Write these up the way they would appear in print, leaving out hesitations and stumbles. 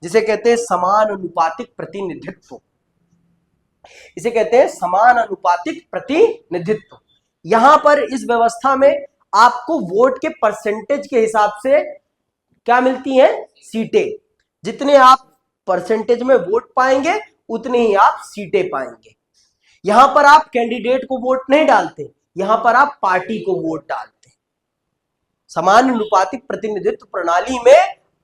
जिसे कहते हैं समानुपातिक प्रतिनिधित्व। इसे कहते हैं समानुपातिक प्रतिनिधित्व। यहां पर इस व्यवस्था में आपको वोट के परसेंटेज के हिसाब से क्या मिलती हैं? सीटें। जितने आप परसेंटेज में वोट पाएंगे उतने ही आप सीटें पाएंगे। यहां पर आप कैंडिडेट को वोट नहीं डालते, यहां पर आप पार्टी को वोट डालते। समानुपातिक प्रतिनिधित्व प्रणाली में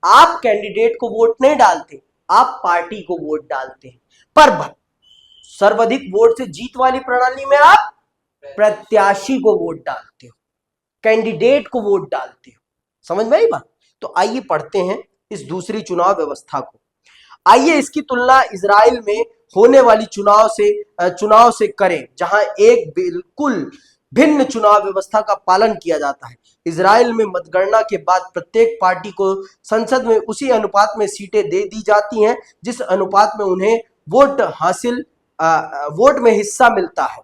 आप कैंडिडेट को वोट नहीं डालते, आप पार्टी को वोट डालते हैं। पर सर्वाधिक वोट से जीत वाली प्रणाली में आप प्रत्याशी को वोट डालते हो, कैंडिडेट को वोट डालते हो। समझ में आई बात? तो आइए पढ़ते हैं इस दूसरी चुनाव व्यवस्था को। आइए इसकी तुलना इजराइल में होने वाली चुनाव से करें, जहां एक बिल्कुल भिन्न चुनाव व्यवस्था का पालन किया जाता है। इजराइल में मतगणना के बाद प्रत्येक पार्टी को संसद में उसी अनुपात में सीटें दे दी जाती हैं जिस अनुपात में उन्हें वोट में हिस्सा मिलता है।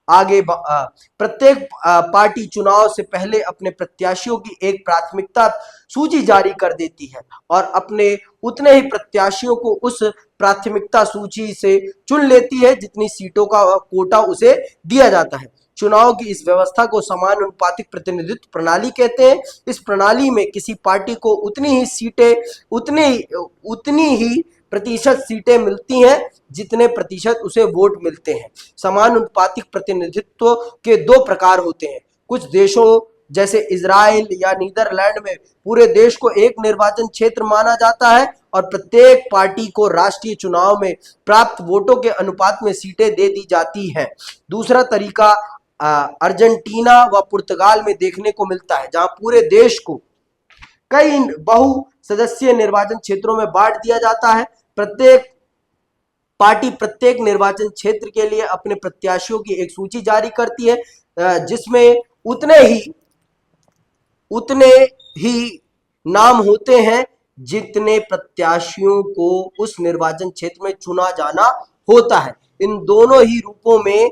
आगे प्रत्येक पार्टी चुनाव से पहले अपने प्रत्याशियों की एक प्राथमिकता सूची जारी कर देती है और अपने उतने ही प्रत्याशियों को उस प्राथमिकता सूची से चुन लेती है जितनी सीटों का कोटा उसे दिया जाता है। चुनाव की इस व्यवस्था को समानुपातिक प्रतिनिधित्व प्रणाली कहते हैं। इस प्रणाली में किसी पार्टी को उतनी ही प्रतिशत सीटें मिलती हैं जितने प्रतिशत उसे वोट मिलते हैं। समानुपातिक प्रतिनिधित्व के दो प्रकार होते हैं। कुछ देशों जैसे इजराइल या नीदरलैंड में पूरे देश को एक निर्वाचन क्षेत्र माना जाता है और प्रत्येक पार्टी को राष्ट्रीय चुनाव में प्राप्त वोटों के अनुपात में सीटें दे दी जाती हैं। दूसरा तरीका अर्जेंटीना व पुर्तगाल में देखने को मिलता है, जहां पूरे देश को कई बहु सदस्यीय निर्वाचन क्षेत्रों में बांट दिया जाता है। प्रत्येक पार्टी प्रत्येक निर्वाचन क्षेत्र के लिए अपने प्रत्याशियों की एक सूची जारी करती है जिसमें उतने ही नाम होते हैं जितने प्रत्याशियों को उस निर्वाचन क्षेत्र में चुना जाना होता है। इन दोनों ही रूपों में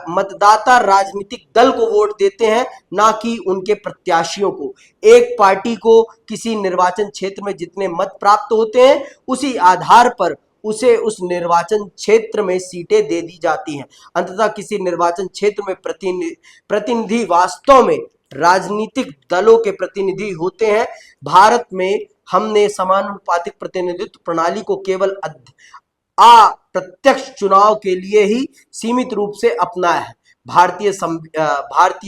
मतदाता राजनीतिक दल को वोट देते हैं, ना कि उनके प्रत्याशियों को। एक पार्टी को किसी निर्वाचन क्षेत्र में जितने मत प्राप्त होते हैं उसी आधार पर उसे उस निर्वाचन क्षेत्र में सीटें दे दी जाती हैं। अंततः किसी निर्वाचन क्षेत्र में प्रतिनिधि वास्तव में राजनीतिक दलों के प्रतिनिधि होते हैं। भारत में हमने समानुपातिक प्रतिनिधित्व प्रणाली को केवल अप्रत्यक्ष चुनाव के लिए ही सीमित रूप से अपनाया है। भारतीय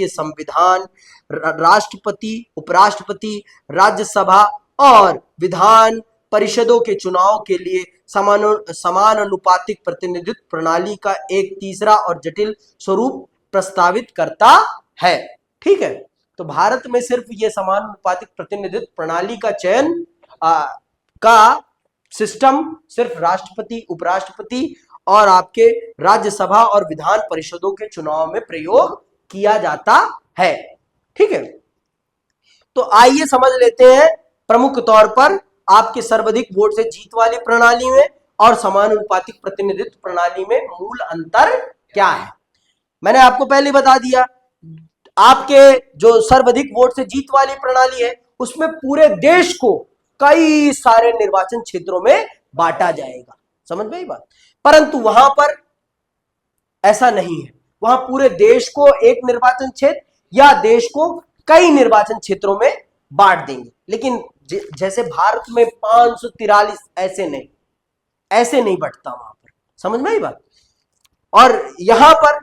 संविधान राष्ट्रपति, उपराष्ट्रपति, राज्यसभा और विधान परिषदों के चुनाव के लिए समानुपातिक प्रतिनिधित्व प्रणाली का एक तीसरा और जटिल स्वरूप प्रस्तावित करता है। ठीक है, तो भारत में सिर्फ ये समानुपातिक प्रतिनिधित्व प्रणाली का चयन का सिस्टम सिर्फ राष्ट्रपति, उपराष्ट्रपति और आपके राज्यसभा और विधान परिषदों के चुनाव में प्रयोग किया जाता है। ठीक है, तो आइए समझ लेते हैं प्रमुख तौर पर आपके सर्वाधिक वोट से जीत वाली प्रणाली में और समानुपातिक प्रतिनिधित्व प्रणाली में मूल अंतर क्या है। मैंने आपको पहले बता दिया, आपके जो सर्वाधिक वोट से जीत वाली प्रणाली है उसमें पूरे देश को कई सारे निर्वाचन क्षेत्रों में बांटा जाएगा। समझ में आई बात? परंतु वहां पर ऐसा नहीं है। वहां पूरे देश को एक निर्वाचन क्षेत्र या देश को कई निर्वाचन क्षेत्रों में बांट देंगे। लेकिन जैसे भारत में 543 ऐसे नहीं बढ़ता वहां पर। समझ में आई बात? और यहां पर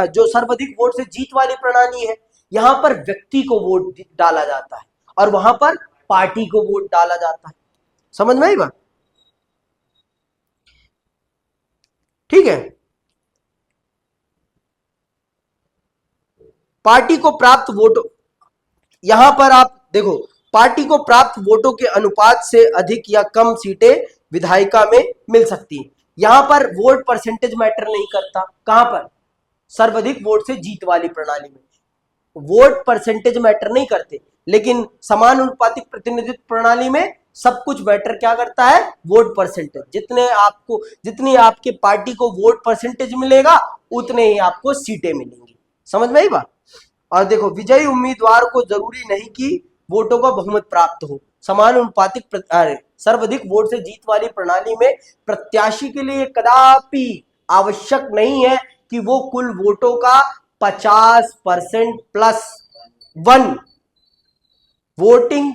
जो सर्वाधिक वोट से जीत वाली प्रणाली है, यहां पर व्यक्ति को वोट डाला जाता है और वहां पर पार्टी को वोट डाला जाता है। समझ में आई बात? ठीक है, पार्टी को प्राप्त वोटों, यहां पर आप देखो, पार्टी को प्राप्त वोटों के अनुपात से अधिक या कम सीटें विधायिका में मिल सकती हैं। यहां पर वोट परसेंटेज मैटर नहीं करता। कहां पर? सर्वाधिक वोट से जीत वाली प्रणाली में वोट परसेंटेज मैटर नहीं करते, लेकिन समानुपातिक प्रतिनिधित्व प्रणाली में सब कुछ मैटर क्या करता है? Vote percentage. जितनी आपके पार्टी को वोट परसेंटेज मिलेगा उतने ही आपको सीटें मिलेंगी। समझ में आई बात? और देखो, विजयी उम्मीदवार को जरूरी नहीं कि वोटों का बहुमत प्राप्त हो। सर्वाधिक वोट से जीत वाली प्रणाली में प्रत्याशी के लिए कदापि आवश्यक नहीं है कि वो कुल वोटों का 50% प्लस 1 वोटिंग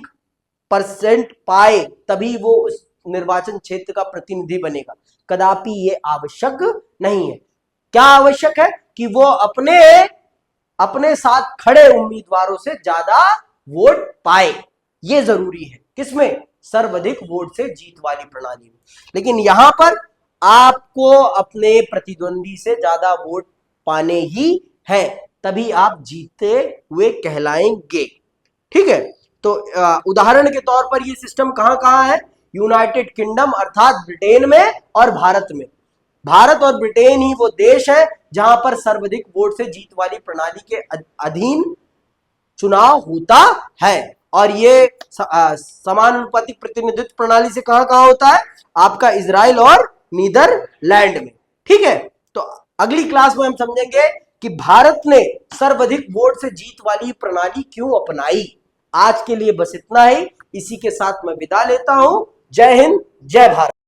परसेंट पाए तभी वो उस निर्वाचन क्षेत्र का प्रतिनिधि बनेगा। कदापि ये आवश्यक नहीं है। क्या आवश्यक है कि वो अपने साथ खड़े उम्मीदवारों से ज्यादा वोट पाए, ये जरूरी है। किसमें? सर्वाधिक वोट से जीत वाली प्रणाली में। लेकिन यहां पर आपको अपने प्रतिद्वंदी से ज्यादा वोट पाने ही हैं, तभी आप जीते हुए कहलाएंगे। ठीक है, तो उदाहरण के तौर पर ये सिस्टम कहां कहां है? यूनाइटेड किंगडम अर्थात ब्रिटेन में और भारत में। भारत और ब्रिटेन ही वो देश है जहां पर सर्वाधिक वोट से जीत वाली प्रणाली के अधीन चुनाव होता है। और ये समानुपातिक प्रतिनिधित्व प्रणाली से कहां कहां होता है? आपका इजराइल और नीदरलैंड में। ठीक है, तो अगली क्लास में हम समझेंगे कि भारत ने सर्वाधिक वोट से जीत वाली प्रणाली क्यों अपनाई। आज के लिए बस इतना ही। इसी के साथ मैं विदा लेता हूं। जय हिंद, जय भारत।